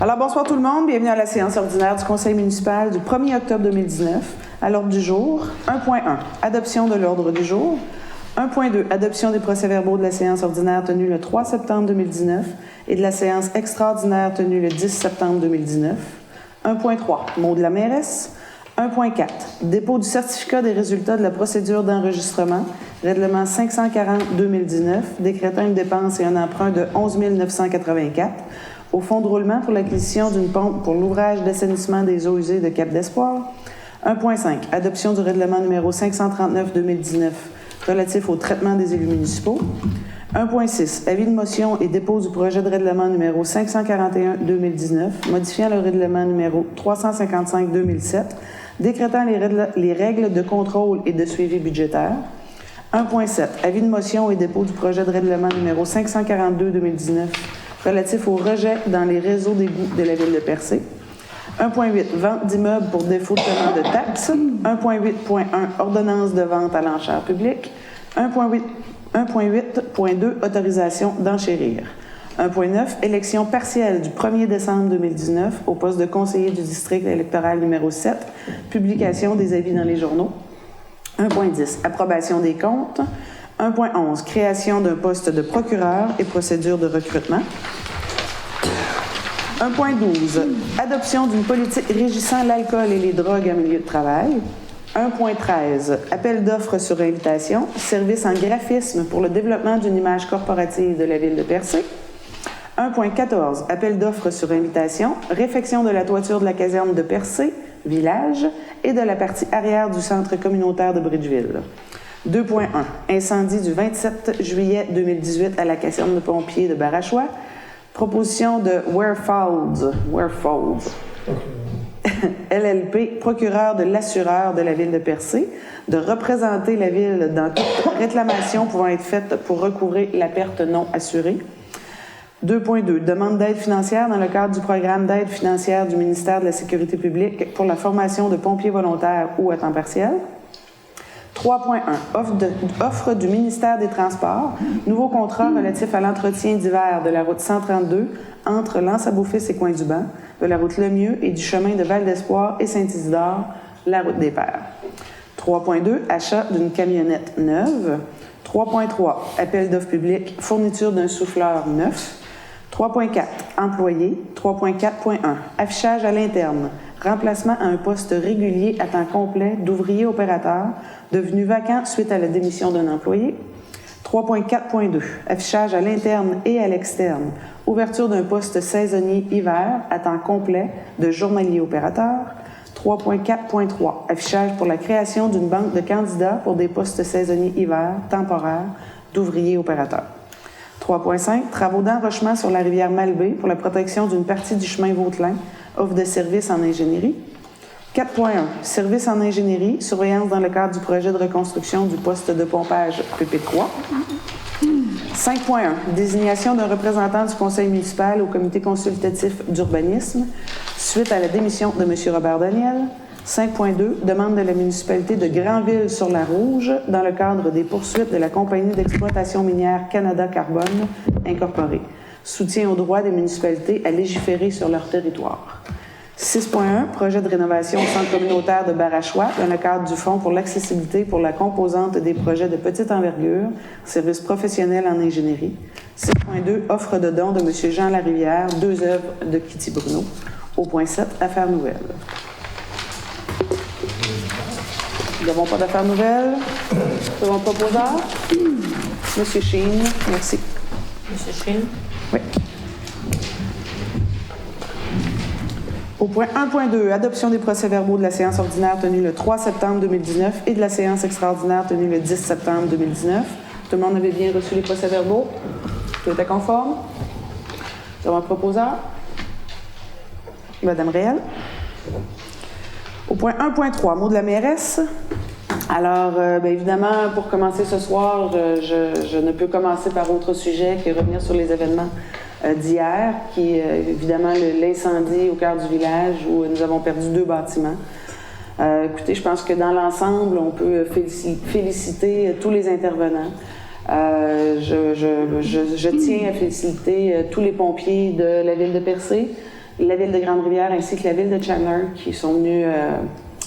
Alors, bonsoir tout le monde. Bienvenue à la séance ordinaire du Conseil municipal du 1er octobre 2019. À l'ordre du jour, 1.1, adoption de l'ordre du jour. 1.2, adoption des procès-verbaux de la séance ordinaire tenue le 3 septembre 2019 et de la séance extraordinaire tenue le 10 septembre 2019. 1.3, mot de la mairesse. 1.4, dépôt du certificat des résultats de la procédure d'enregistrement, règlement 540-2019, décrétant une dépense et un emprunt de 11 984 au fonds de roulement pour l'acquisition d'une pompe pour l'ouvrage d'assainissement des eaux usées de Cap d'Espoir. 1.5, adoption du règlement numéro 539-2019 relatif au traitement des élus municipaux. 1.6, avis de motion et dépôt du projet de règlement numéro 541-2019 modifiant le règlement numéro 355-2007 décrétant les règles de contrôle et de suivi budgétaire. 1.7, avis de motion et dépôt du projet de règlement numéro 542-2019 relatif au rejet dans les réseaux d'égouts de la ville de Percé. 1.8, vente d'immeubles pour défaut de paiement de taxes. 1.8.1, ordonnance de vente à l'enchère publique. 1.8.2, autorisation d'enchérir. 1.9, élection partielle du 1er décembre 2019 au poste de conseiller du district électoral numéro 7, publication des avis dans les journaux. 1.10, approbation des comptes. 1.11, création d'un poste de procureur et procédure de recrutement. 1.12, adoption d'une politique régissant l'alcool et les drogues en milieu de travail. 1.13, appel d'offres sur invitation, service en graphisme pour le développement d'une image corporative de la ville de Percé. 1.14, appel d'offres sur invitation, réfection de la toiture de la caserne de Percé, village, et de la partie arrière du centre communautaire de Bridgeville. 2.1, incendie du 27 juillet 2018 à la caserne de pompiers de Barachois. Proposition de Warefolds, LLP, procureur de l'assureur de la ville de Percé, de représenter la ville dans toute réclamation pouvant être faite pour recouvrer la perte non assurée. 2.2, demande d'aide financière dans le cadre du programme d'aide financière du ministère de la Sécurité publique pour la formation de pompiers volontaires ou à temps partiel. 3.1, offre du ministère des Transports, nouveau contrat relatif à l'entretien d'hiver de la route 132 entre l'Anse-à-Beaufils et Coin-du-Banc, de la route Lemieux et du chemin de Val-d'Espoir et Saint-Isidore, la route des Pères. 3.2, achat d'une camionnette neuve. 3.3, appel d'offres publiques, fourniture d'un souffleur neuf. 3.4, employés. 3.4.1, affichage à l'interne, remplacement à un poste régulier à temps complet d'ouvrier opérateur devenu vacant suite à la démission d'un employé. 3.4.2, affichage à l'interne et à l'externe, ouverture d'un poste saisonnier hiver à temps complet de journalier opérateur. 3.4.3, affichage pour la création d'une banque de candidats pour des postes saisonniers hiver temporaires d'ouvriers opérateurs. 3.5, travaux d'enrochement sur la rivière Malbaie pour la protection d'une partie du chemin Vautelin, offre de services en ingénierie. 4.1, services en ingénierie, surveillance dans le cadre du projet de reconstruction du poste de pompage PP3. 5.1, désignation d'un représentant du conseil municipal au comité consultatif d'urbanisme suite à la démission de M. Robert Daniel. 5.2, demande de la municipalité de Granville-sur-la-Rouge dans le cadre des poursuites de la compagnie d'exploitation minière Canada Carbone Incorporée. Soutien aux droits des municipalités à légiférer sur leur territoire. 6.1, projet de rénovation au centre communautaire de Barachois dans le cadre du Fonds pour l'accessibilité pour la composante des projets de petite envergure, service professionnel en ingénierie. 6.2, offre de don de M. Jean Larivière, 2 œuvres de Kitty Bruno. Au point 7, affaires nouvelles. Nous n'avons pas d'affaires nouvelles. Nous avons un proposeur. Monsieur Sheen, merci. Monsieur Sheen. Oui. Au point 1.2, adoption des procès-verbaux de la séance ordinaire tenue le 3 septembre 2019 et de la séance extraordinaire tenue le 10 septembre 2019. Tout le monde avait bien reçu les procès-verbaux? Tout était conforme? Nous avons un proposeur. Madame Réal. Au point 1.3, mot de la mairesse. Alors, bien évidemment, pour commencer ce soir, je ne peux commencer par autre sujet que revenir sur les événements d'hier, qui est évidemment l'incendie au cœur du village où nous avons perdu 2 bâtiments. Écoutez, je pense que dans l'ensemble, on peut féliciter tous les intervenants. Je tiens à féliciter tous les pompiers de la ville de Percé, la Ville de Grande-Rivière ainsi que la Ville de Chandler qui sont venus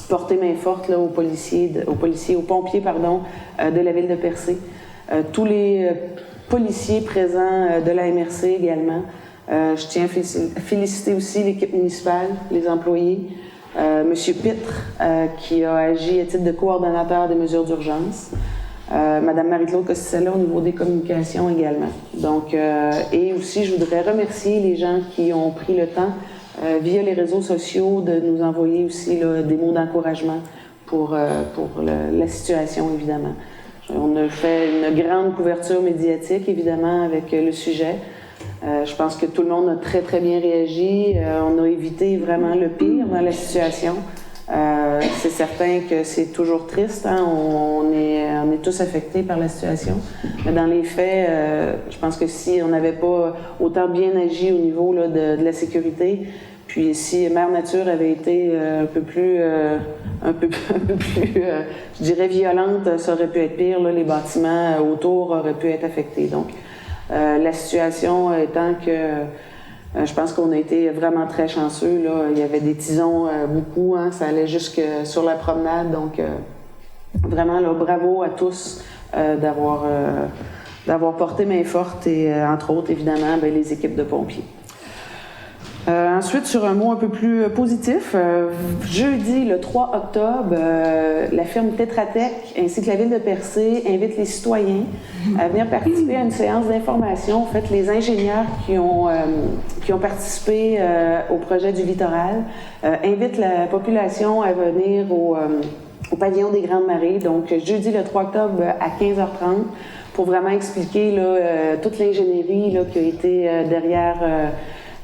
porter main forte là, aux pompiers de la Ville de Percé. Tous les policiers présents de la MRC également. Je tiens à féliciter aussi l'équipe municipale, les employés. Monsieur Pitre, qui a agi à titre de coordonnateur des mesures d'urgence. Madame Marie-Claude Costicella au niveau des communications également. Donc, et aussi, je voudrais remercier les gens qui ont pris le temps, via les réseaux sociaux, de nous envoyer aussi là, des mots d'encouragement pour la situation, évidemment. On a fait une grande couverture médiatique, évidemment, avec le sujet. Je pense que tout le monde a très, très bien réagi. On a évité vraiment le pire dans la situation. C'est certain que c'est toujours triste. Hein? On est tous affectés par la situation. Mais dans les faits, je pense que si on n'avait pas autant bien agi au niveau là, de la sécurité, puis si Mère Nature avait été un peu plus, je dirais, violente, ça aurait pu être pire. Là, les bâtiments autour auraient pu être affectés. Donc, la situation étant que je pense qu'on a été vraiment très chanceux. Là. Il y avait des tisons beaucoup, hein, ça allait jusque sur la promenade. Donc, vraiment, là, bravo à tous d'avoir porté main forte et, entre autres, évidemment, bien, les équipes de pompiers. Ensuite, sur un mot un peu plus positif, jeudi, le 3 octobre, la firme Tetra Tech ainsi que la Ville de Percé invitent les citoyens à venir participer à une séance d'information. En fait, les ingénieurs qui ont participé au projet du littoral invitent la population à venir au pavillon des Grandes Marées, donc jeudi, le 3 octobre à 15h30, pour vraiment expliquer là, toute l'ingénierie là, qui a été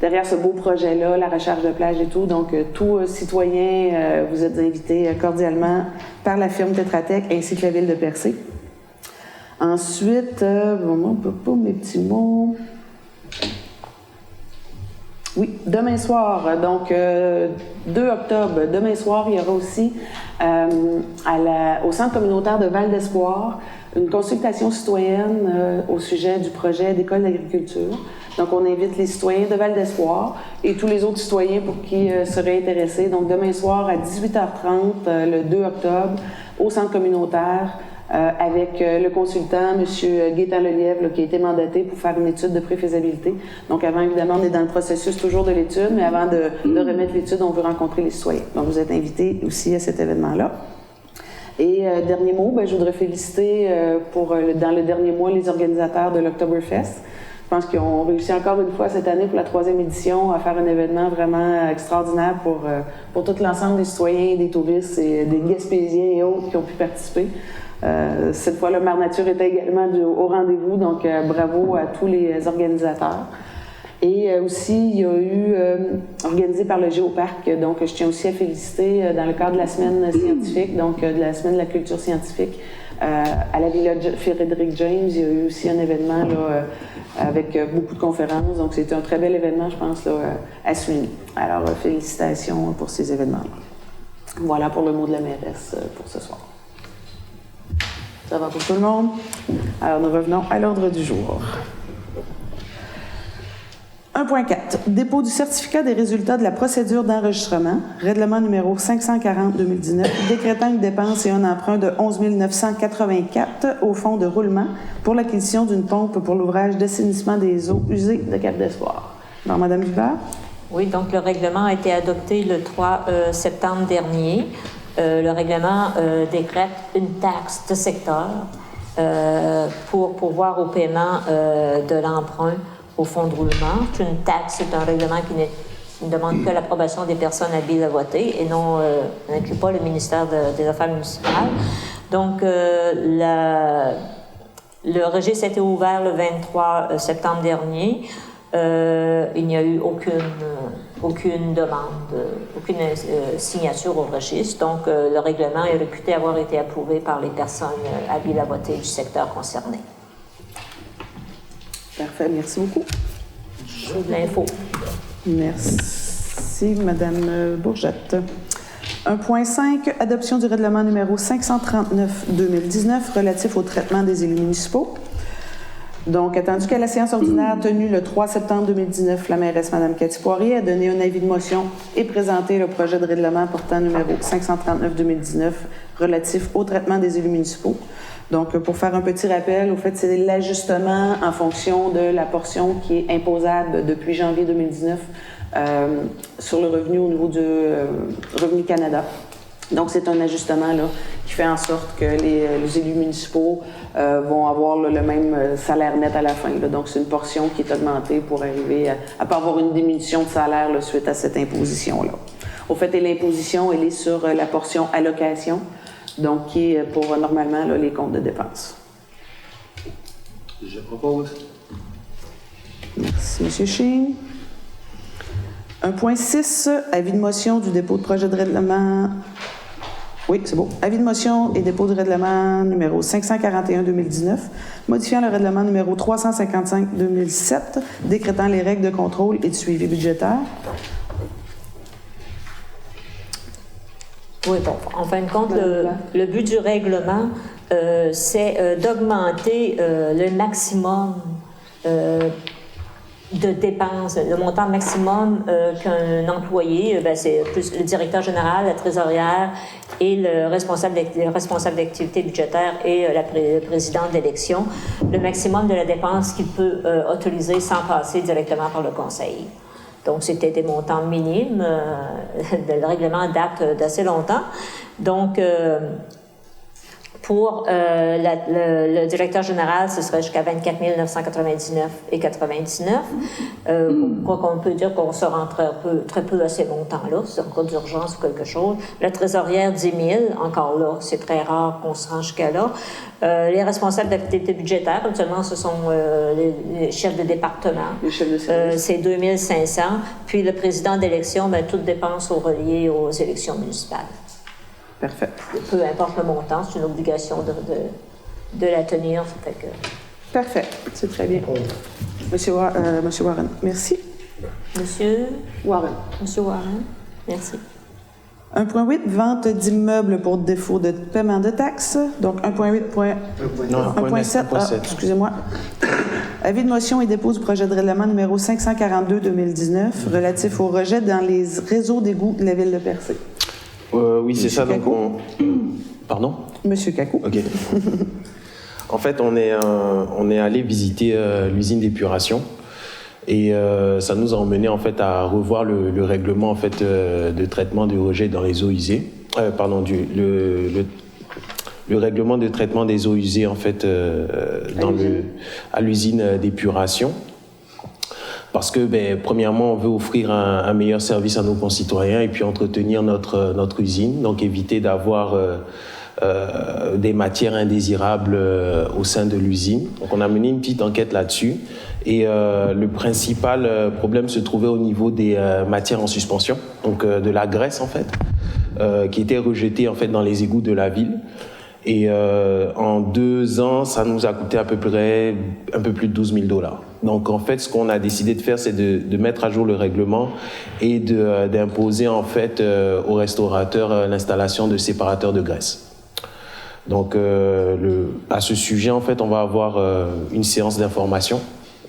derrière ce beau projet-là, la recharge de plage et tout. Donc, tous citoyens, vous êtes invités cordialement par la firme Tetra Tech ainsi que la Ville de Percé. Ensuite, mes petits mots. Oui, demain soir, donc 2 octobre, demain soir, il y aura aussi au Centre communautaire de Val d'Espoir une consultation citoyenne au sujet du projet d'école d'agriculture. Donc, on invite les citoyens de Val d'Espoir et tous les autres citoyens pour qui seraient intéressés. Donc, demain soir à 18h30, le 2 octobre, au Centre communautaire, avec le consultant, M. Gaétan Lelièvre, là, qui a été mandaté pour faire une étude de préfaisabilité. Donc, avant, évidemment, on est dans le processus toujours de l'étude, mais avant de remettre l'étude, on veut rencontrer les citoyens. Donc, vous êtes invités aussi à cet événement-là. Et dernier mot, je voudrais féliciter dans le dernier mois les organisateurs de l'Oktoberfest. Je pense qu'ils ont réussi encore une fois cette année pour la 3e édition à faire un événement vraiment extraordinaire pour tout l'ensemble des citoyens, des touristes et des Gaspésiens et autres qui ont pu participer. Cette fois-là, Mère Nature était également au rendez-vous, donc bravo à tous les organisateurs. Et aussi, il y a eu, organisé par le Géoparc, donc je tiens aussi à féliciter dans le cadre de la semaine scientifique, donc de la semaine de la culture scientifique, à la Villa Frédéric James, il y a eu aussi un événement là, avec beaucoup de conférences, donc c'était un très bel événement, je pense, là, à souligner. Alors, félicitations pour ces événements-là. Voilà pour le mot de la mairesse pour ce soir. Ça va pour tout le monde? Alors, nous revenons à l'ordre du jour. 1.4. Dépôt du certificat des résultats de la procédure d'enregistrement, règlement numéro 540-2019, décrétant une dépense et un emprunt de 11 984 au fonds de roulement pour l'acquisition d'une pompe pour l'ouvrage d'assainissement des eaux usées de Cap d'Espoir. Alors, Mme Hubert? Oui, donc le règlement a été adopté le 3 septembre dernier. Le règlement décrète une taxe de secteur pour pourvoir au paiement de l'emprunt au fonds de roulement. C'est une taxe, c'est un règlement qui ne demande que l'approbation des personnes habiles à voter et non n'inclut pas le ministère des Affaires municipales. Donc, le registre a été ouvert le 23 septembre dernier. Il n'y a eu aucune demande, aucune signature au registre. Donc, le règlement est réputé avoir été approuvé par les personnes habiles à voter du secteur concerné. Parfait, merci beaucoup. C'est de l'info. Merci, Mme Bourgette. 1.5, adoption du règlement numéro 539-2019 relatif au traitement des élus municipaux. Donc, attendu qu'à la séance ordinaire tenue le 3 septembre 2019, la mairesse Mme Cathy Poirier a donné un avis de motion et présenté le projet de règlement portant numéro 539-2019 relatif au traitement des élus municipaux. Donc, pour faire un petit rappel, au fait, c'est l'ajustement en fonction de la portion qui est imposable depuis janvier 2019 sur le revenu au niveau du Revenu Canada. Donc, c'est un ajustement là, qui fait en sorte que les élus municipaux vont avoir là, le même salaire net à la fin. Là. Donc, c'est une portion qui est augmentée pour arriver à pas avoir une diminution de salaire là, suite à cette imposition-là. Au fait, l'imposition, elle est sur la portion allocation, donc qui est pour normalement là, les comptes de dépenses. Je propose. Merci, M. Ching. 1.6, avis de motion du dépôt de projet de règlement. Oui, c'est beau. Avis de motion et dépôt de règlement numéro 541-2019, modifiant le règlement numéro 355-2007, décrétant les règles de contrôle et de suivi budgétaire. Oui, bon, en fin de compte, le but du règlement, c'est d'augmenter le maximum de dépenses, le montant maximum qu'un employé, c'est plus le directeur général, la trésorière et le responsable d'activité budgétaire et le président d'élection, le maximum de la dépense qu'il peut autoriser sans passer directement par le conseil. Donc, c'était des montants minimes. Le règlement date d'assez longtemps. Donc, pour le directeur général, ce serait jusqu'à 24 999,99 $. Quoi qu'on peut dire qu'on se rend très peu à ces montants-là, c'est en cas d'urgence ou quelque chose. La trésorière, 10 000 $, encore là, c'est très rare qu'on se rende jusqu'à là. Les responsables d'activité budgétaire, actuellement, ce sont les chefs de département. Les chefs de service. C'est 2 500 $. Puis le président d'élection, toutes dépenses sont reliées aux élections municipales. Parfait. Peu importe le montant, c'est une obligation de la tenir. Fait que... Parfait. C'est très bien. Monsieur Warren, merci. Monsieur Warren. Merci. 1.8, vente d'immeubles pour défaut de paiement de taxes. Donc, 1.7, excusez-moi. Avis de motion et dépôt du projet de règlement numéro 542-2019 relatif au rejet dans les réseaux d'égouts de la ville de Percé. Oui, c'est ça. Donc Pardon? Monsieur Kakou. OK. En fait, on est allé visiter l'usine d'épuration et ça nous a emmené en fait à revoir le règlement en fait de traitement des rejets dans les eaux usées. Le règlement de traitement des eaux usées en fait à l'usine d'épuration. Parce que, premièrement, on veut offrir un meilleur service à nos concitoyens et puis entretenir notre usine, donc éviter d'avoir des matières indésirables au sein de l'usine. Donc, on a mené une petite enquête là-dessus et le principal problème se trouvait au niveau des matières en suspension, donc de la graisse en fait, qui était rejetée en fait dans les égouts de la ville. Et en 2 ans, ça nous a coûté à peu près un peu plus de 12 000 $. Donc en fait, ce qu'on a décidé de faire, c'est de mettre à jour le règlement et d'imposer en fait aux restaurateurs l'installation de séparateurs de graisse. Donc à ce sujet, en fait, on va avoir une séance d'information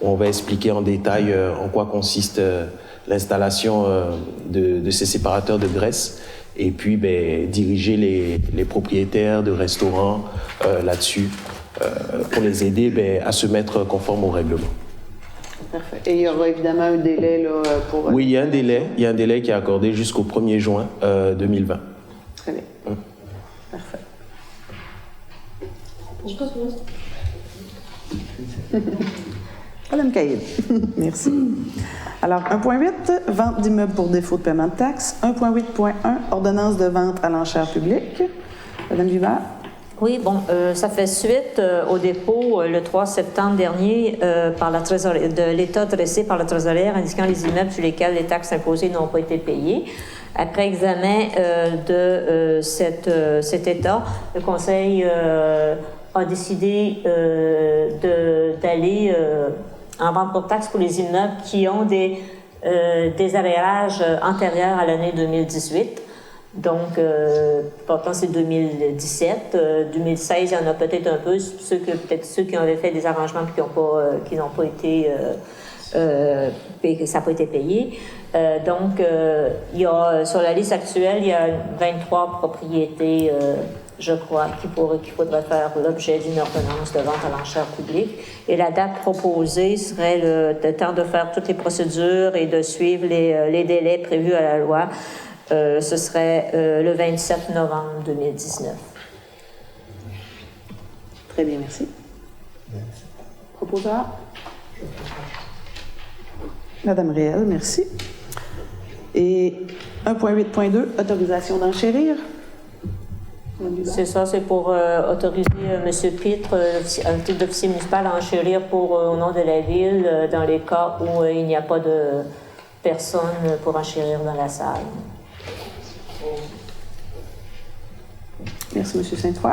où on va expliquer en détail en quoi consiste l'installation de ces séparateurs de graisse. Et puis diriger les propriétaires de restaurants là-dessus pour les aider à se mettre conforme au règlement. Parfait. Et il y aura évidemment un délai là, pour... Oui, il y a un délai qui est accordé jusqu'au 1er juin 2020. Très bien. Parfait. Madame Caïd. Merci. Alors, 1.8, vente d'immeubles pour défaut de paiement de taxes. 1.8.1, ordonnance de vente à l'enchère publique. Madame Vivard. Oui, bon, ça fait suite au dépôt le 3 septembre dernier par la de l'État dressé par la trésorière indiquant les immeubles sur lesquels les taxes imposées n'ont pas été payées. Après examen de cet État, le Conseil a décidé d'aller en vente pour taxes pour les immeubles qui ont des arrérages antérieurs à l'année 2018. Donc, pourtant, c'est 2017. 2016, il y en a peut-être un peu, peut-être ceux qui avaient fait des arrangements et qui n'ont pas été, ça n'a pas été payé. Donc, il y a, sur la liste actuelle, il y a 23 propriétés, je crois, qu'il faudrait faire l'objet d'une ordonnance de vente à l'enchère publique. Et la date proposée serait le temps de faire toutes les procédures et de suivre les délais prévus à la loi. Ce serait le 27 novembre 2019. Très bien, merci. Proposeur? Madame Réel, merci. Et 1.8.2, autorisation d'enchérir. C'est ça, c'est pour autoriser M. Pitre, un titre d'officier municipal, à enchérir au nom de la ville dans les cas où il n'y a pas de personne pour enchérir dans la salle. Merci, M. Sainte-Foy.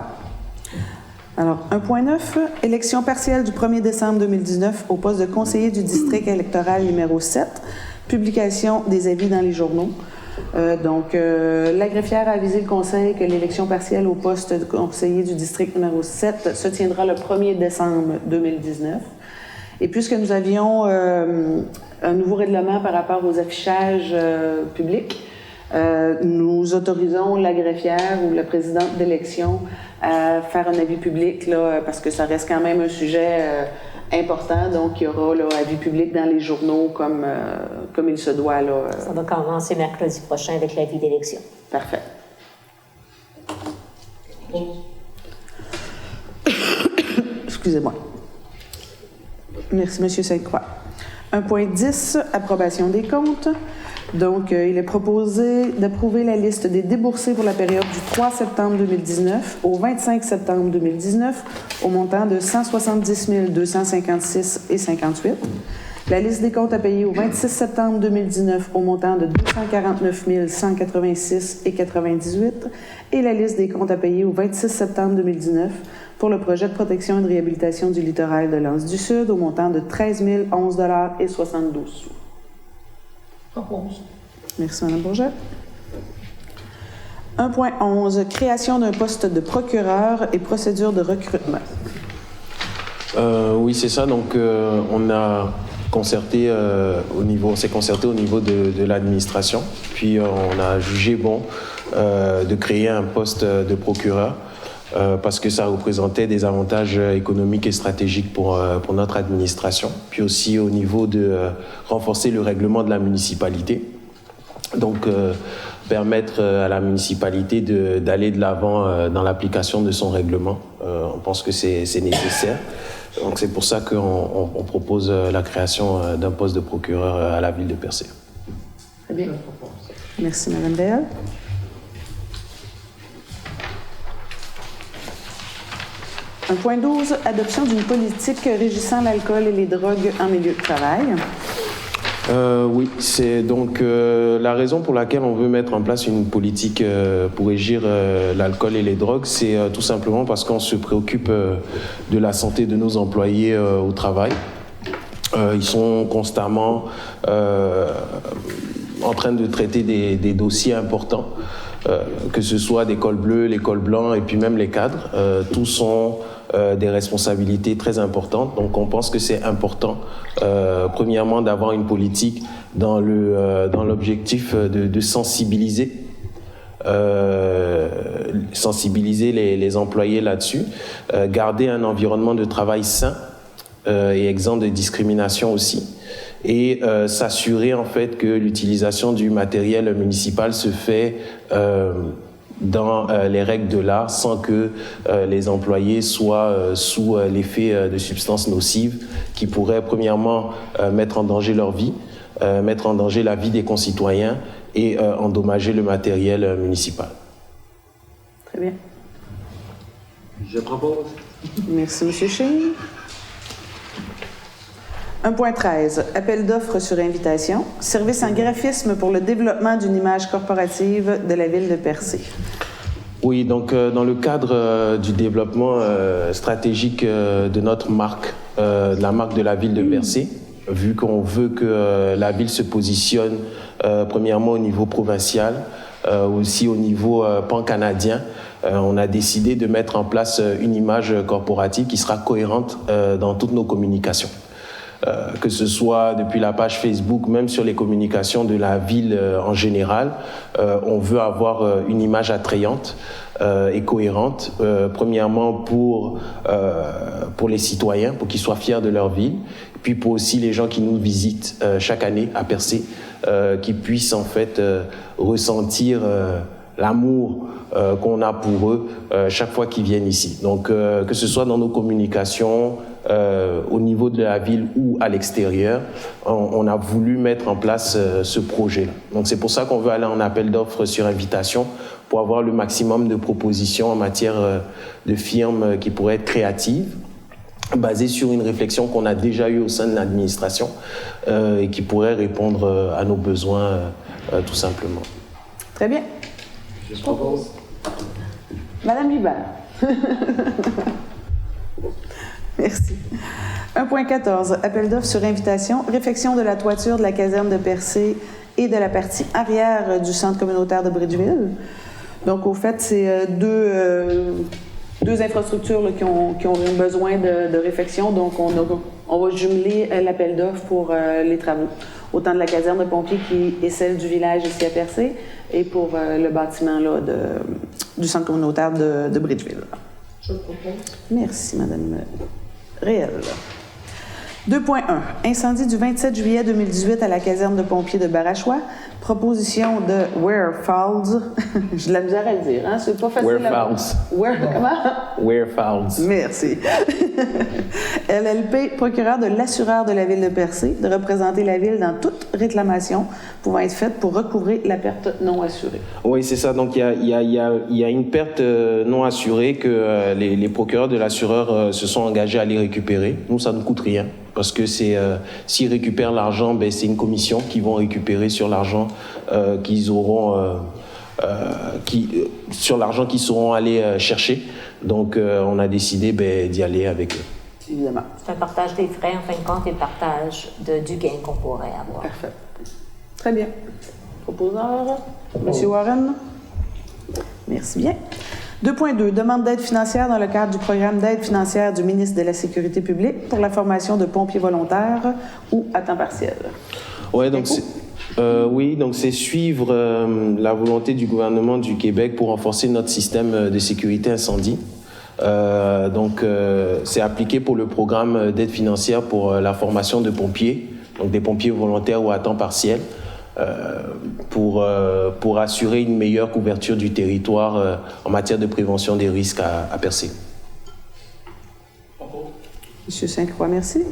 Alors, 1.9, élection partielle du 1er décembre 2019 au poste de conseiller du district électoral numéro 7, publication des avis dans les journaux. La greffière a avisé le conseil que l'élection partielle au poste de conseiller du district numéro 7 se tiendra le 1er décembre 2019. Et puisque nous avions un nouveau règlement par rapport aux affichages publics, nous autorisons la greffière ou la présidente d'élection à faire un avis public, là, parce que ça reste quand même un sujet important. Donc, il y aura avis public dans les journaux comme il se doit. Là. Ça va commencer mercredi prochain avec l'avis d'élection. Parfait. Excusez-moi. Merci, M. Sainte-Croix. 1.10, approbation des comptes. Donc, il est proposé d'approuver la liste des déboursés pour la période du 3 septembre 2019 au 25 septembre 2019 au montant de 170 256,58 $. La liste des comptes à payer au 26 septembre 2019 au montant de 249 186,98 $. Et la liste des comptes à payer au 26 septembre 2019 pour le projet de protection et de réhabilitation du littoral de l'Anse du Sud au montant de 13 011,72 $. Merci, Mme Bourget. 1.11, création d'un poste de procureur et procédure de recrutement. Oui, c'est ça. Donc, on a concerté on s'est concerté au niveau de l'administration. Puis, on a jugé bon de créer un poste de procureur parce que ça représentait des avantages économiques et stratégiques pour notre administration. Puis aussi au niveau de renforcer le règlement de la municipalité. Donc, permettre à la municipalité d'aller de l'avant dans l'application de son règlement. On pense que c'est nécessaire. Donc, c'est pour ça qu'on propose la création d'un poste de procureur à la ville de Percé. Très bien. Merci, Mme Béal. Un point 12, adoption d'une politique régissant l'alcool et les drogues en milieu de travail. Oui, c'est donc la raison pour laquelle on veut mettre en place une politique pour régir l'alcool et les drogues, c'est tout simplement parce qu'on se préoccupe de la santé de nos employés au travail. Ils sont constamment en train de traiter des dossiers importants, que ce soit des cols bleus, les cols blancs et puis même les cadres. Tous sont des responsabilités très importantes. Donc on pense que c'est important, premièrement, d'avoir une politique dans l'objectif de sensibiliser les employés là-dessus, garder un environnement de travail sain et exempt de discrimination aussi, et s'assurer en fait que l'utilisation du matériel municipal se fait dans les règles de l'art sans que les employés soient sous l'effet de substances nocives qui pourraient premièrement mettre en danger leur vie, mettre en danger la vie des concitoyens et endommager le matériel municipal. Très bien. Je propose. Merci, M. Chine. 1.13, appel d'offres sur invitation. Service en graphisme pour le développement d'une image corporative de la ville de Percé. Oui, donc dans le cadre du développement stratégique de notre marque, de la marque de la ville de Percé, vu qu'on veut que la ville se positionne premièrement au niveau provincial, aussi au niveau pan-canadien, on a décidé de mettre en place une image corporative qui sera cohérente dans toutes nos communications. Que ce soit depuis la page Facebook, même sur les communications de la ville en général, on veut avoir une image attrayante et cohérente, premièrement pour les citoyens, pour qu'ils soient fiers de leur ville, puis pour aussi les gens qui nous visitent chaque année à Percé, qui puissent en fait ressentir l'amour qu'on a pour eux chaque fois qu'ils viennent ici. Donc que ce soit dans nos communications, au niveau de la ville ou à l'extérieur, on a voulu mettre en place ce projet-là. Donc c'est pour ça qu'on veut aller en appel d'offres sur invitation pour avoir le maximum de propositions en matière de firmes qui pourraient être créatives, basées sur une réflexion qu'on a déjà eue au sein de l'administration et qui pourrait répondre à nos besoins tout simplement. Très bien. Je propose. Madame Hubert. Merci. 1.14. Appel d'offres sur invitation. Réfection de la toiture de la caserne de Percé et de la partie arrière du centre communautaire de Bridgeville. Donc, au fait, c'est deux infrastructures là, qui ont besoin de réfection. Donc, on va jumeler l'appel d'offres pour les travaux. Autant de la caserne de pompiers qui est celle du village ici à Percé et pour le bâtiment là, du centre communautaire de Bridgeville. Je propose. Merci, Madame Réel. 2.1. Incendie du 27 juillet 2018 à la caserne de pompiers de Barachois. Proposition de Ware Falls. J'ai de la misère à le dire, hein? C'est pas facile. Ware Falls. Comment? Ware Falls. Merci. LLP, procureur de l'assureur de la ville de Percé, de représenter la ville dans toute réclamation pouvant être faite pour recouvrer la perte non assurée. Oui, c'est ça. Donc, il y a une perte non assurée que les procureurs de l'assureur se sont engagés à aller récupérer. Nous, ça ne coûte rien. Parce que s'ils récupèrent l'argent, ben, c'est une commission qu'ils vont récupérer sur l'argent qu'ils auront, sur l'argent qu'ils seront allés chercher. Donc, on a décidé d'y aller avec eux. Évidemment. C'est un partage des frais, en fin de compte, et partage du gain qu'on pourrait avoir. Parfait. Très bien. Proposeur, Monsieur Warren. Merci bien. 2.2. Demande d'aide financière dans le cadre du programme d'aide financière du ministre de la Sécurité publique pour la formation de pompiers volontaires ou à temps partiel. Ouais, donc c'est suivre la volonté du gouvernement du Québec pour renforcer notre système de sécurité incendie. C'est appliqué pour le programme d'aide financière pour la formation de pompiers, donc des pompiers volontaires ou à temps partiel. Pour assurer une meilleure couverture du territoire en matière de prévention des risques à Percé. Monsieur Saint-Croix, merci.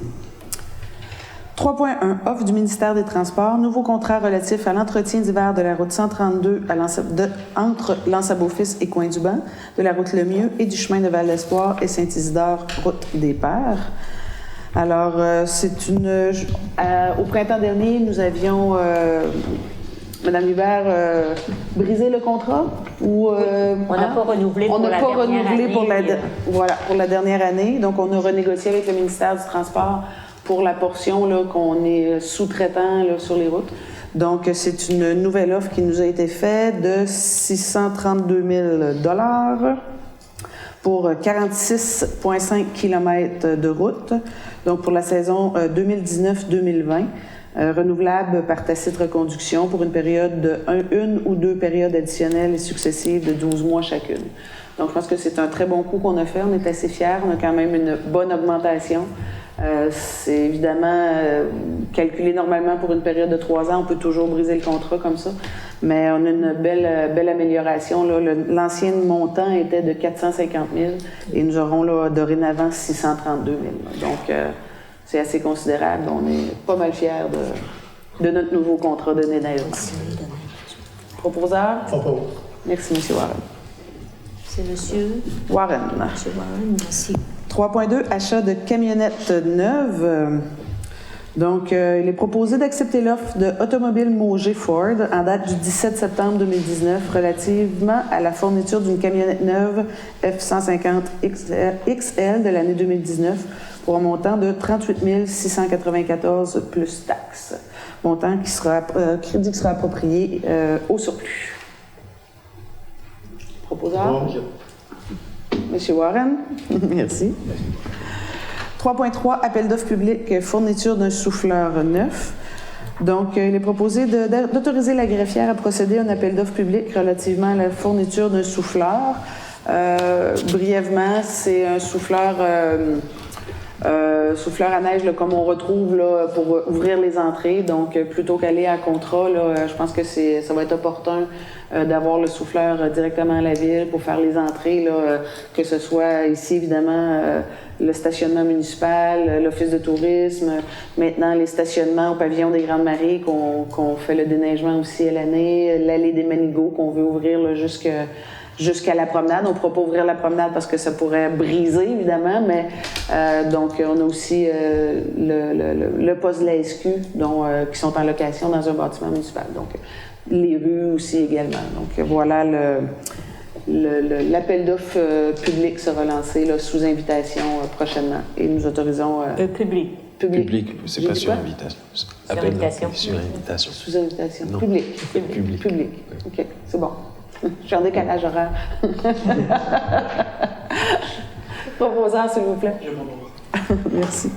3.1. Offre du ministère des Transports. Nouveau contrat relatif à l'entretien d'hiver de la route 132 entre l'Anse-à-Beaufils et Coin-du-Banc, de la route Lemieux et du chemin de Val-d'Espoir et Saint-Isidore, route des Pères. Alors, au printemps dernier, nous avions, Madame Hubert, brisé le contrat ou On n'a pas renouvelé pour la dernière année. Pour la dernière année. Donc, on a renégocié avec le ministère du Transport pour la portion là, qu'on est sous-traitant là, sur les routes. Donc, c'est une nouvelle offre qui nous a été faite de 632 000 $ pour 46,5 km de route. Donc, pour la saison 2019-2020, renouvelable par tacite reconduction pour une période de une ou deux périodes additionnelles et successives de 12 mois chacune. Donc, je pense que c'est un très bon coup qu'on a fait. On est assez fiers. On a quand même une bonne augmentation. C'est évidemment calculé normalement pour une période de 3 ans. On peut toujours briser le contrat comme ça. Mais on a une belle amélioration. Là. L'ancien montant était de 450 000 et nous aurons là, dorénavant 632 000. Donc, c'est assez considérable. On est pas mal fiers de notre nouveau contrat de NENAES. Proposeur? Propose. Merci, M. Warren. C'est Monsieur Warren. Warren, merci. 3.2, achat de camionnettes neuves. Donc, il est proposé d'accepter l'offre de Automobile Mauger Ford en date du 17 septembre 2019 relativement à la fourniture d'une camionnette neuve F-150 XL de l'année 2019 pour un montant de 38 694 plus taxes. Montant crédit qui sera approprié au surplus. proposeur? Monsieur Warren? Merci. 3.3, appel d'offres public, fourniture d'un souffleur neuf. Donc, il est proposé d'autoriser la greffière à procéder à un appel d'offres public relativement à la fourniture d'un souffleur. Brièvement, c'est un souffleur à neige là, comme on retrouve là, pour ouvrir les entrées. Donc, plutôt qu'aller à contrat, là, je pense que ça va être opportun d'avoir le souffleur directement à la ville pour faire les entrées, là, que ce soit ici, évidemment, le stationnement municipal, l'office de tourisme, maintenant les stationnements au pavillon des Grandes Maries qu'on fait le déneigement aussi à l'année, l'allée des Manigots qu'on veut ouvrir là, jusqu'à la promenade. On ne pourra pas ouvrir la promenade parce que ça pourrait briser, évidemment, mais donc on a aussi le poste de la SQ qui sont en location dans un bâtiment municipal. Donc, les rues aussi également. Donc, voilà l'appel d'offres public sera lancé là, sous invitation prochainement et nous autorisons... Public. Public, c'est pas sur quoi? invitation. Sur invitation. Sur invitation. Sous invitation. Non. Public. Public. OK, c'est bon. Je suis en décalage horaire. Proposant, s'il vous plaît. Merci.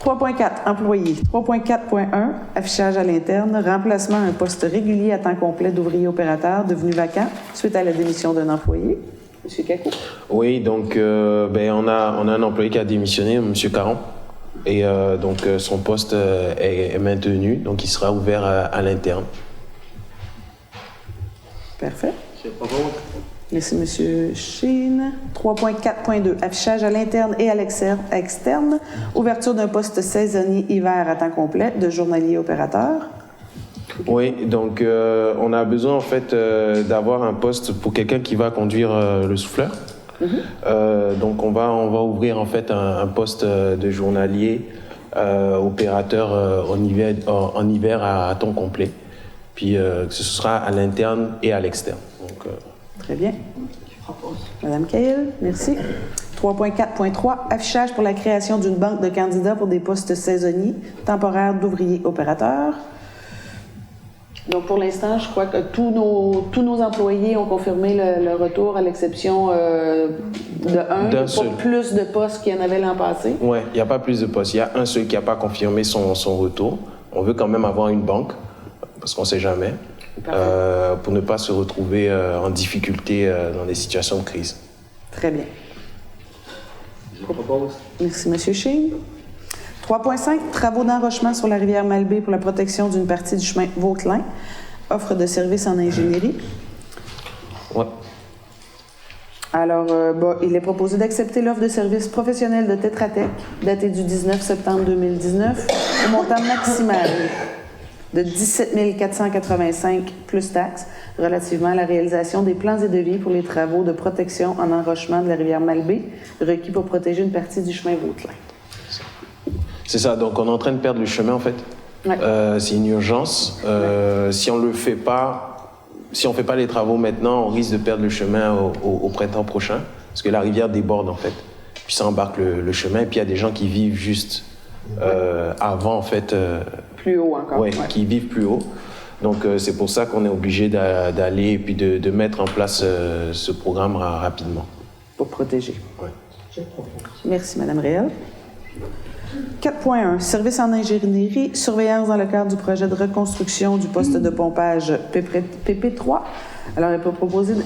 3.4, employés. 3.4.1, affichage à l'interne, remplacement à un poste régulier à temps complet d'ouvrier opérateur devenu vacant suite à la démission d'un employé. Monsieur Kakou. Oui, donc on a un employé qui a démissionné, M. Caron. Et donc son poste est maintenu, donc il sera ouvert à l'interne. Parfait. Je propose. Merci, M. Chine. 3.4.2, affichage à l'interne et à l'externe, ouverture d'un poste saisonnier hiver à temps complet de journalier opérateur. Oui, donc on a besoin en fait d'avoir un poste pour quelqu'un qui va conduire le souffleur. Donc on va ouvrir en fait un poste de journalier opérateur en hiver à temps complet. Puis ce sera à l'interne et à l'externe. Donc, Très bien. Madame Cahill, merci. 3.4.3, affichage pour la création d'une banque de candidats pour des postes saisonniers, temporaires d'ouvriers opérateurs. Donc, pour l'instant, je crois que tous nos employés ont confirmé le retour, à l'exception de un. D'un seul. Pas plus de postes qu'il y en avait l'an passé. oui, il n'y a pas plus de postes. Il y a un seul qui n'a pas confirmé son retour. On veut quand même avoir une banque, parce qu'on ne sait jamais, pour ne pas se retrouver en difficulté dans des situations de crise. Très bien. Je propose. Merci, M. Chine. 3.5, travaux d'enrochement sur la rivière Malbaie pour la protection d'une partie du chemin Vauquelin. Offre de services en ingénierie. Ouais. Alors, il est proposé d'accepter l'offre de services professionnels de Tetra Tech, datée du 19 septembre 2019, au montant maximal de 17 485 plus taxes, relativement à la réalisation des plans et devis pour les travaux de protection en enrochement de la rivière Malbaie, requis pour protéger une partie du chemin Vauquelin. C'est ça, donc on est en train de perdre le chemin en fait. Ouais. C'est une urgence. Si on ne fait pas les travaux maintenant, on risque de perdre le chemin au printemps prochain, parce que la rivière déborde en fait. Puis ça embarque le chemin, et puis il y a des gens qui vivent juste avant en fait. Plus haut encore. Ouais, qui vivent plus haut. Donc c'est pour ça qu'on est obligé d'aller et puis de mettre en place ce programme rapidement. Pour protéger. Ouais. Merci, Mme Réal. 4.1, service en ingénierie, surveillance dans le cadre du projet de reconstruction du poste de pompage PP3. Alors,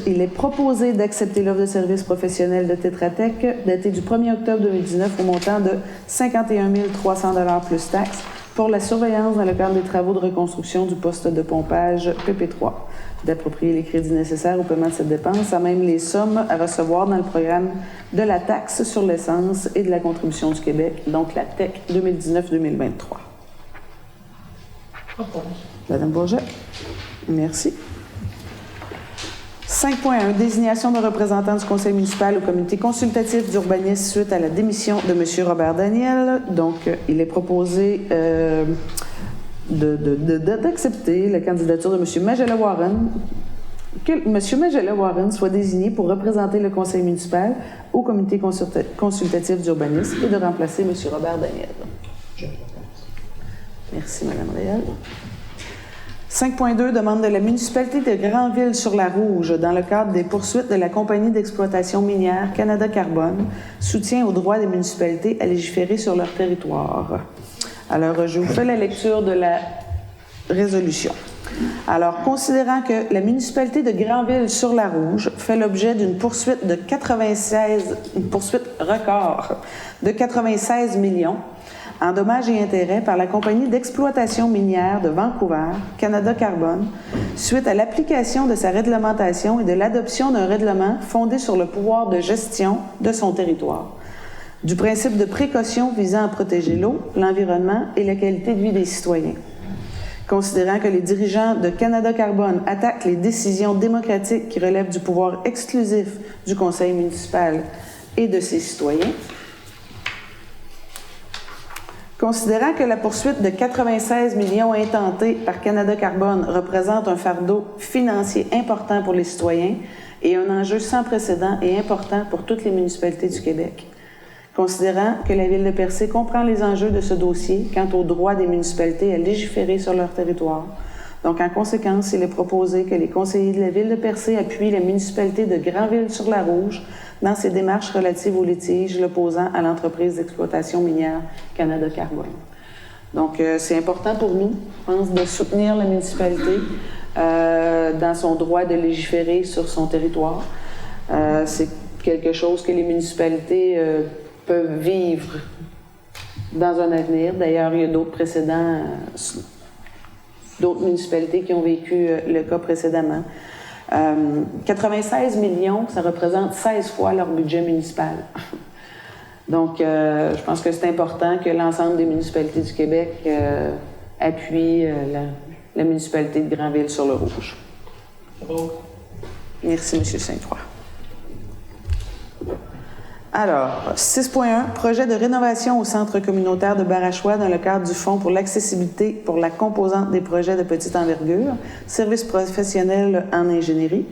il est proposé d'accepter l'offre de service professionnel de Tetra Tech datée du 1er octobre 2019 au montant de 51 300 $ plus taxes pour la surveillance dans le cadre des travaux de reconstruction du poste de pompage PP3. D'approprier les crédits nécessaires au paiement de cette dépense, à même les sommes à recevoir dans le programme de la taxe sur l'essence et de la contribution du Québec, donc la TEC 2019-2023. Madame Bourget, merci. 5.1, désignation de représentants du conseil municipal au comité consultatif d'urbanisme suite à la démission de M. Robert Daniel. Donc, il est proposé d'accepter la candidature de M. Magella Warren, que M. Magella Warren soit désigné pour représenter le conseil municipal au comité consultatif d'urbanisme et de remplacer M. Robert Daniel. Merci, Mme Réal. 5.2 demande de la municipalité de Granville-sur-la-Rouge, dans le cadre des poursuites de la compagnie d'exploitation minière Canada Carbone, soutien au droit des municipalités à légiférer sur leur territoire. Alors, je vous fais la lecture de la résolution. Alors, considérant que la municipalité de Granville-sur-la-Rouge fait l'objet d'une poursuite record de 96 millions en dommages et intérêts par la compagnie d'exploitation minière de Vancouver, Canada Carbone, suite à l'application de sa réglementation et de l'adoption d'un règlement fondé sur le pouvoir de gestion de son territoire, du principe de précaution visant à protéger l'eau, l'environnement et la qualité de vie des citoyens. Considérant que les dirigeants de Canada Carbone attaquent les décisions démocratiques qui relèvent du pouvoir exclusif du conseil municipal et de ses citoyens, considérant que la poursuite de 96 millions intentée par Canada Carbone représente un fardeau financier important pour les citoyens et un enjeu sans précédent et important pour toutes les municipalités du Québec, considérant que la Ville de Percé comprend les enjeux de ce dossier quant au droit des municipalités à légiférer sur leur territoire. Donc, en conséquence, il est proposé que les conseillers de la Ville de Percé appuient la municipalité de Granville-sur-la-Rouge dans ses démarches relatives aux litiges l'opposant à l'entreprise d'exploitation minière Canada Carbone. Donc, c'est important pour nous, je pense, de soutenir la municipalité dans son droit de légiférer sur son territoire. C'est quelque chose que les municipalités peuvent vivre dans un avenir. D'ailleurs, il y a d'autres précédents, d'autres municipalités qui ont vécu le cas précédemment. 96 millions, ça représente 16 fois leur budget municipal. Donc, je pense que c'est important que l'ensemble des municipalités du Québec appuient la municipalité de Granville-sur-le-Rouge. Merci, M. Sainte-Foy. Alors, 6.1, projet de rénovation au centre communautaire de Barachois dans le cadre du Fonds pour l'accessibilité pour la composante des projets de petite envergure, service professionnel en ingénierie.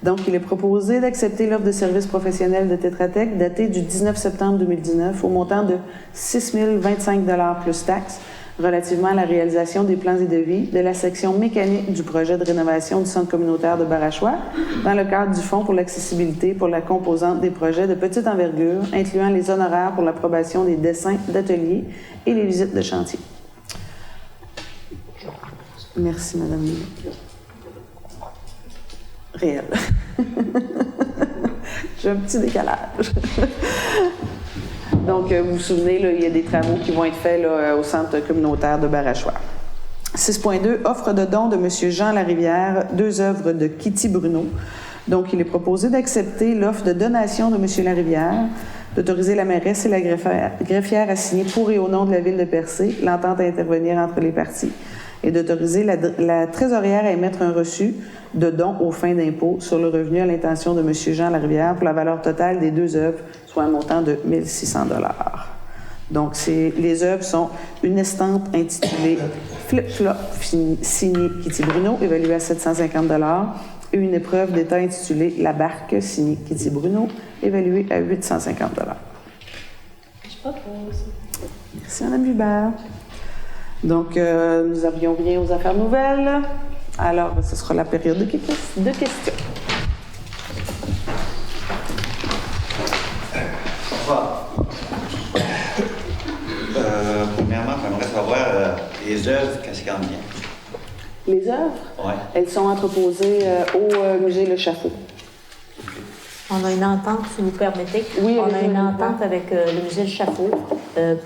Donc, il est proposé d'accepter l'offre de service professionnel de Tetra Tech datée du 19 septembre 2019 au montant de 6 025 $ plus taxes relativement à la réalisation des plans et devis de la section mécanique du projet de rénovation du centre communautaire de Barachois dans le cadre du Fonds pour l'accessibilité pour la composante des projets de petite envergure, incluant les honoraires pour l'approbation des dessins d'atelier et les visites de chantier. Merci, Madame. Réel. J'ai un petit décalage. Donc, vous vous souvenez, là, il y a des travaux qui vont être faits là, au centre communautaire de Barachois. 6.2, offre de don de M. Jean Larivière, 2 œuvres de Kitty Bruno. Donc, il est proposé d'accepter l'offre de donation de M. Larivière, d'autoriser la mairesse et la greffière à signer pour et au nom de la Ville de Percé l'entente à intervenir entre les parties et d'autoriser la trésorière à émettre un reçu de don aux fins d'impôt sur le revenu à l'intention de M. Jean Larivière pour la valeur totale des 2 œuvres, soit un montant de 1 600 $. Donc, les œuvres sont une estampe intitulée Flip-Flop signée Kitty Bruno, évaluée à 750 $, et une épreuve d'état intitulée La Barque signée Kitty Bruno, évaluée à 850 $. Je propose. Merci, Mme Hubert. Donc, nous avions bien aux affaires nouvelles. Alors, ce sera la période de questions. Bonsoir. Premièrement, j'aimerais savoir les œuvres, qu'est-ce qu'il y en vient? Les œuvres, Oui. elles sont entreposées au musée Le Chaffaut. On a une entente, si vous permettez. Oui, on a une allez-y. entente avec le musée Le Chaffaut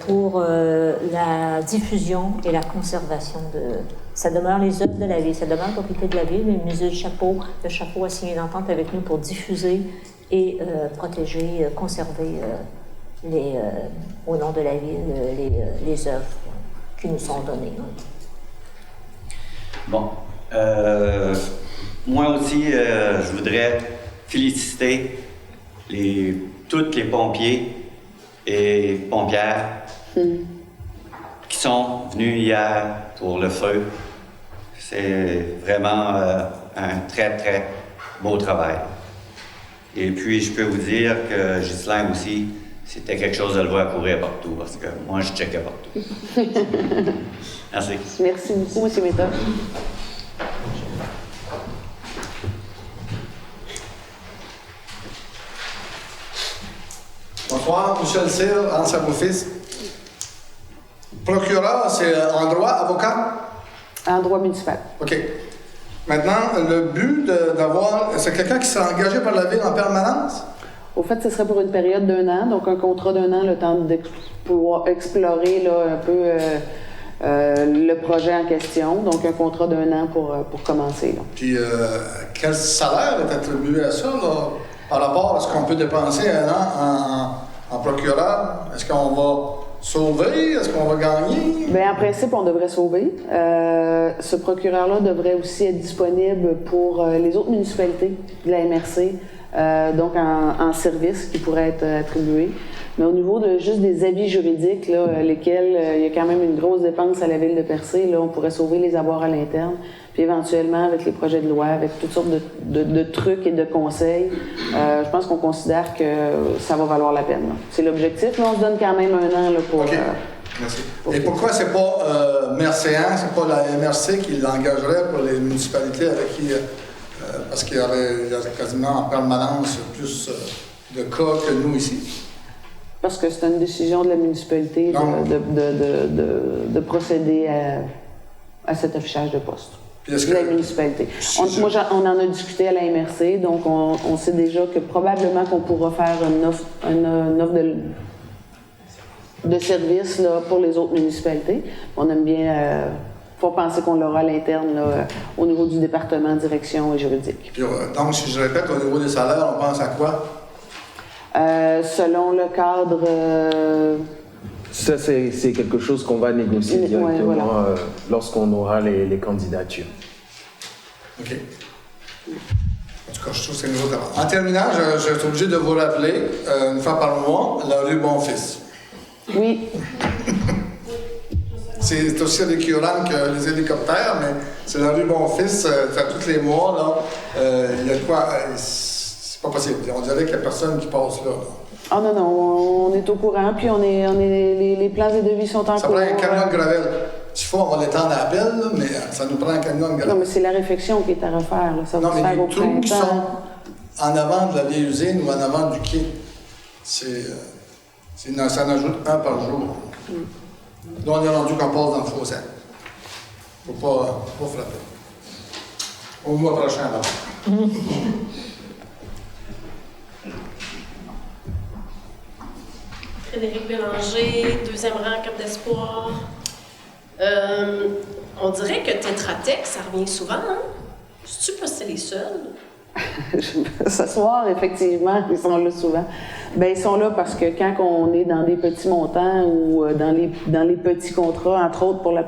pour la diffusion et la conservation de... Ça demeure les œuvres de la ville, ça demeure la propriété de la ville, mais le musée Le Chaffaut a signé une entente avec nous pour diffuser et protéger, conserver au nom de la ville les œuvres qui nous sont données. Bon. Moi aussi, je voudrais féliciter tous les pompiers et pompières qui sont venus hier pour le feu. C'est vraiment un très, très beau travail. Et puis, je peux vous dire que Ghislain aussi, c'était quelque chose de le voir courir partout, parce que moi, je checkais partout. Merci. Merci beaucoup, M. Méthode. Bonsoir, Michel Cyr, ancien beau-fils. Procureur, c'est en droit, avocat? En droit municipal. OK. Maintenant, le but d'avoir... C'est quelqu'un qui sera engagé par la ville en permanence? Au fait, ce serait pour une période d'1 an, donc un contrat d'1 an, le temps de pouvoir explorer là, un peu le projet en question. Donc un contrat d'1 an pour commencer. Là. Puis quel salaire est attribué à ça, là, par rapport à ce qu'on peut dépenser 1 an en procureur? Est-ce qu'on va sauver? Est-ce qu'on va gagner? Bien, en principe, on devrait sauver. Ce procureur-là devrait aussi être disponible pour les autres municipalités de la MRC, donc en service qui pourraient être attribués. Mais au niveau de juste des avis juridiques, là, lesquels il y a quand même une grosse dépense à la ville de Percé, là, on pourrait sauver les avoirs à l'interne. Puis éventuellement, avec les projets de loi, avec toutes sortes de trucs et de conseils, je pense qu'on considère que ça va valoir la peine. Là. C'est l'objectif, mais on se donne quand même 1 an là, pour... OK. Merci. Et pourquoi c'est pas Mercéan, c'est pas la MRC qui l'engagerait pour les municipalités avec qui... parce qu'il y a quasiment en permanence plus de cas que nous ici? Parce que c'est une décision de la municipalité de procéder à cet affichage de poste. De la municipalité. On en a discuté à la MRC, donc on sait déjà que probablement qu'on pourra faire une offre de service là, pour les autres municipalités. On aime bien... faut penser qu'on l'aura à l'interne là, au niveau du département direction et juridique. Puis, donc, si je répète, au niveau des salaires, on pense à quoi? Selon le cadre... Ça, c'est quelque chose qu'on va négocier directement voilà. Lorsqu'on aura les candidatures. OK. En tout cas, je trouve que c'est le niveau de travail. En terminant, je suis obligé de vous rappeler, une fois par mois, la rue Bonfils. Oui. C'est aussi récurrent que les hélicoptères, mais c'est la rue Bonfils, tous les mois, là, il y a de quoi... c'est pas possible. On dirait qu'il n'y a personne qui passe là. Ah non, non, on est au courant, puis les plans et devis sont en cours. Ça prend un camion de gravel. S'il faut, on va l'étendre à la pelle, là, mais ça nous prend un camion de gravel. Non, mais c'est la réflexion qui est à refaire. Là. Ça va non, se faire au mais les trous qui sont printemps. en avant de la vieille usine ou en avant du quai, ça en ajoute un par jour. Là, on est rendu qu'on passe dans le fossé. Faut pas frapper. Au mois prochain, là. Frédéric Bélanger, 2e rang, Cap d'Espoir. On dirait que Tetra Tech, ça revient souvent, hein? C'est-tu parce que c'est les seuls? Ce soir, effectivement, ils sont là souvent. Bien, ils sont là parce que quand on est dans des petits montants ou dans les petits contrats, entre autres pour la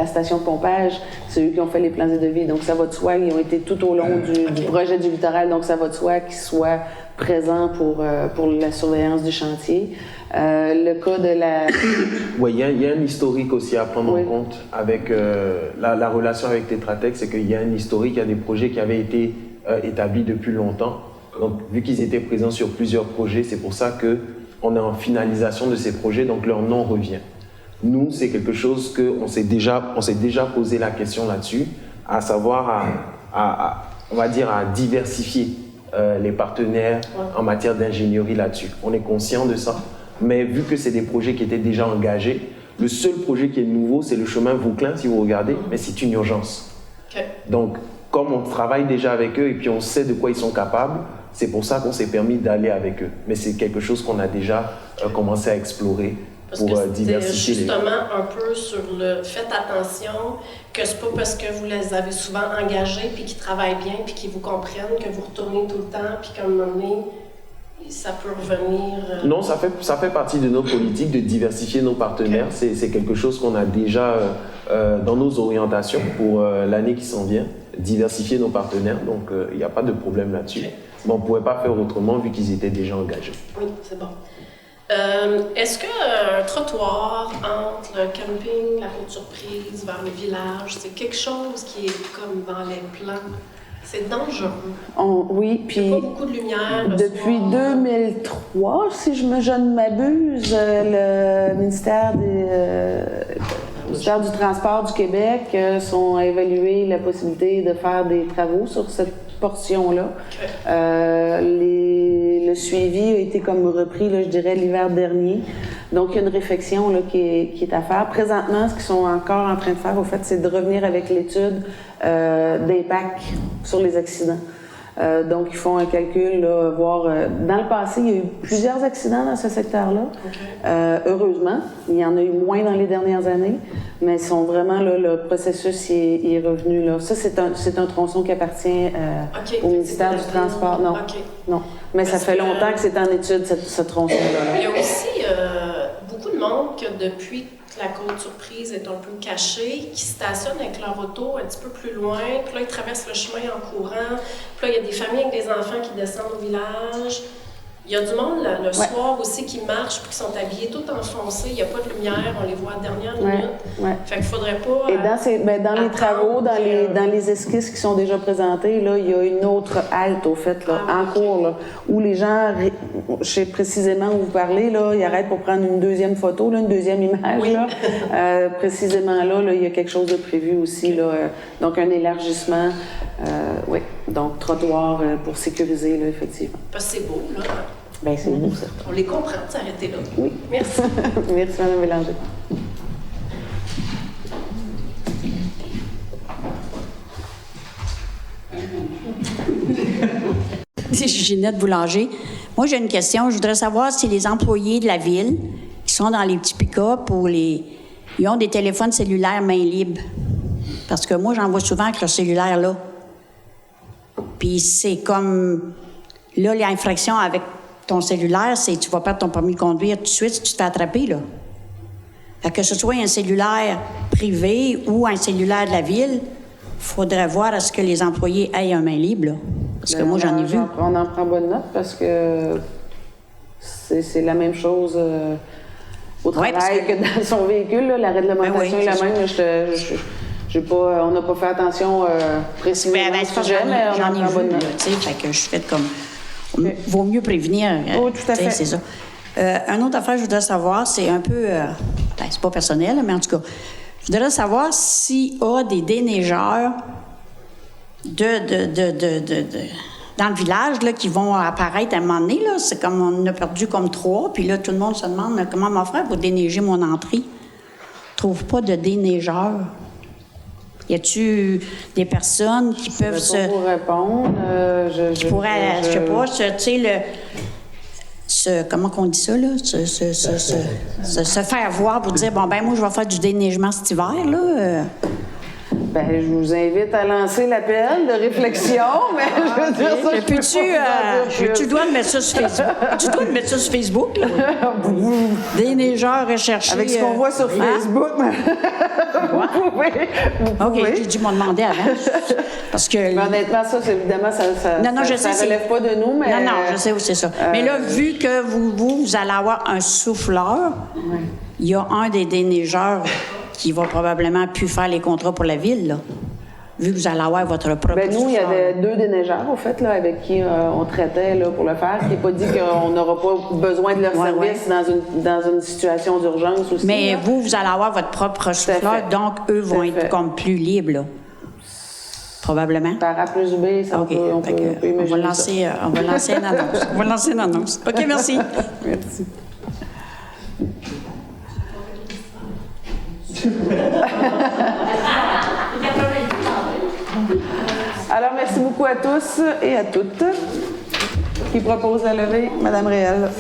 station de pompage, c'est eux qui ont fait les plans et devis. Donc, ça va de soi, ils ont été tout au long du projet du littoral, donc ça va de soi qu'ils soient présents pour la surveillance du chantier. Le cas de la... Oui, il y a un historique aussi à prendre en compte avec la relation avec Tetra Tech, c'est qu'il y a un historique, il y a des projets qui avaient été établis depuis longtemps. Donc, vu qu'ils étaient présents sur plusieurs projets, c'est pour ça qu'on est en finalisation de ces projets, donc leur nom revient. Nous, c'est quelque chose qu'on s'est déjà posé la question là-dessus, à savoir on va dire à diversifier les partenaires en matière d'ingénierie là-dessus. On est conscient de ça, mais vu que c'est des projets qui étaient déjà engagés, le seul projet qui est nouveau, c'est le chemin Vauclin, si vous regardez, mais c'est une urgence. Okay. Donc, comme on travaille déjà avec eux et puis on sait de quoi ils sont capables, c'est pour ça qu'on s'est permis d'aller avec eux. Mais c'est quelque chose qu'on a déjà commencé à explorer. Parce que diversifier justement un peu sur le faites attention que c'est pas parce que vous les avez souvent engagés puis qu'ils travaillent bien puis qu'ils vous comprennent que vous retournez tout le temps puis qu'à un moment donné ça peut revenir. Non, ça fait partie de nos politiques de diversifier nos partenaires. Okay. C'est quelque chose qu'on a déjà dans nos orientations pour l'année qui s'en vient. Diversifier nos partenaires, donc il n'y a pas de problème là-dessus. Okay. Mais on ne pouvait pas faire autrement vu qu'ils étaient déjà engagés. Oui, c'est bon. Est-ce qu'un trottoir entre le camping, la route surprise, vers le village, c'est quelque chose qui est comme dans les plans? C'est dangereux. Oui, puis... Il n'y a pas beaucoup de lumière. Depuis 2003, si je ne m'abuse, le ministère du Transport du Québec sont évalué la possibilité de faire des travaux sur cette portion-là. Okay. Le le suivi a été comme repris, là, je dirais, l'hiver dernier. Donc, il y a une réflexion là, qui est à faire. Présentement, ce qu'ils sont encore en train de faire, au fait, c'est de revenir avec l'étude d'impact sur les accidents. Donc, ils font un calcul, là, voir... dans le passé, il y a eu plusieurs accidents dans ce secteur-là. Okay. Heureusement, il y en a eu moins dans les dernières années, mais ils sont vraiment, là, le processus est revenu. Là. Ça, c'est un tronçon qui appartient au ministère du Transport. Non, non. Mais ça fait longtemps que c'est en étude, ce tronçon-là. Il y a aussi beaucoup de monde que depuis que la Côte-Surprise est un peu cachée, qui stationnent avec leur auto un petit peu plus loin, puis là, ils traversent le chemin en courant, puis là, il y a des familles avec des enfants qui descendent au village. Il y a du monde le soir aussi qui marche puis qui sont habillés tout enfoncés. Il n'y a pas de lumière, on les voit à la dernière minute. Fait qu'il faudrait pas... Et dans les travaux, dans les esquisses qui sont déjà présentées, là, il y a une autre halte, au fait, là, en cours, là, où les gens, je sais précisément où vous parlez, là, ils arrêtent pour prendre une deuxième photo, là, une deuxième image. Là. Précisément là, il y a quelque chose de prévu aussi, là, donc un élargissement. Oui, donc trottoir pour sécuriser, là, effectivement. Parce que c'est beau, là. Bien, c'est beau, ça. On les comprend de s'arrêter là. Oui. Merci. Merci, Mme Bélanger. C'est Ginette Boulanger. Moi, j'ai une question. Je voudrais savoir si les employés de la ville qui sont dans les petits pick-up ou ils ont des téléphones cellulaires main libre. Parce que moi, j'en vois souvent avec leur cellulaire là. Puis c'est comme... Là, l'infraction avec ton cellulaire, c'est tu vas perdre ton permis de conduire tout de suite si tu te fais attraper, là. Fait que ce soit un cellulaire privé ou un cellulaire de la ville, il faudrait voir à ce que les employés aient un main libre, là. Parce que moi, j'en ai vu. On en prend bonne note parce que c'est la même chose au travail que dans son véhicule, là. La réglementation est la même. On n'a pas fait attention précisément à ce sujet, mais on en prend bonne note. Fait que je fais comme... Vaut mieux prévenir. Oui, tout à fait. C'est ça. Une autre affaire que je voudrais savoir, c'est un peu... c'est pas personnel, mais en tout cas, je voudrais savoir s'il y a des déneigeurs dans le village là, qui vont apparaître à un moment donné. Là. C'est comme on en a perdu comme 3, puis là, tout le monde se demande comment m'en faire pour déneiger mon entrée. Je trouve pas de déneigeur. Y a-tu des personnes qui peuvent se... Je vous répondre. Qui pourraient, je sais pas, tu sais, comment qu'on dit ça, là? Se faire voir pour dire, bon, ben moi, je vais faire du déneigement cet hiver, là. Ben, je vous invite à lancer l'appel de réflexion, mais je veux dire ça. Tu dois mettre ça sur Facebook. Tu dois mettre ça sur Facebook, là. Des neigeurs recherchés. Avec ce qu'on voit sur Facebook. Vous pouvez. OK, j'ai dû m'en demander avant. Parce que... Mais honnêtement, ça, évidemment, ça relève pas de nous, mais... Non, je sais où c'est ça. Mais là, vu que vous allez avoir un souffleur, il y a un des déneigeurs qui va probablement plus faire les contrats pour la ville, là. Vu que vous allez avoir votre propre nous, il y avait 2 déneigeurs, au fait, là, avec qui on traitait là, pour le faire, qui n'est pas dit qu'on n'aura pas besoin de leur service dans une situation d'urgence aussi. Mais là. vous allez avoir votre propre souffleur, donc eux vont être comme plus libres, là. Probablement. Par A plus B, ça, okay. on peut imaginer on va lancer une annonce. On va lancer une annonce. OK, merci. Merci. Alors, merci beaucoup à tous et à toutes. Qui propose la levée? Madame Réal.